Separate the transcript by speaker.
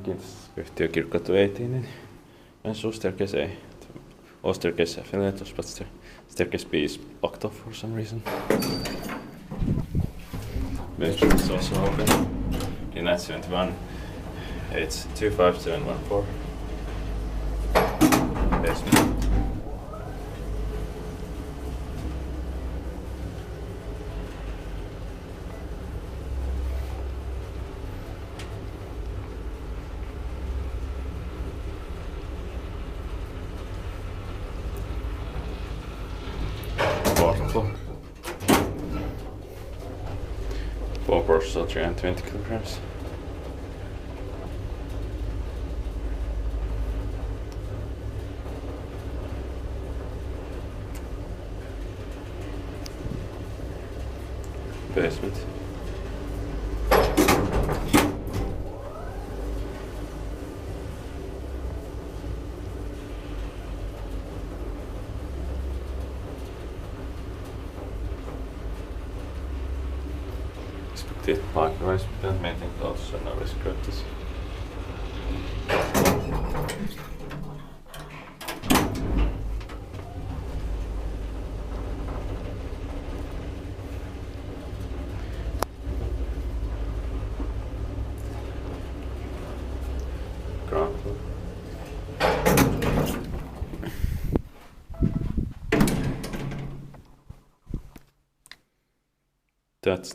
Speaker 1: kiitos yhtiö Kirkkokatu 18 in Joensuu. Staircase A. All staircase affiliates, but staircase B is locked off for some reason. Basement is also open in 971. It's 25714. Basement. Portable. 4 parcel 320 kilograms. Basement. Expected parking race and meeting close, so no risk practice. Ground floor. That's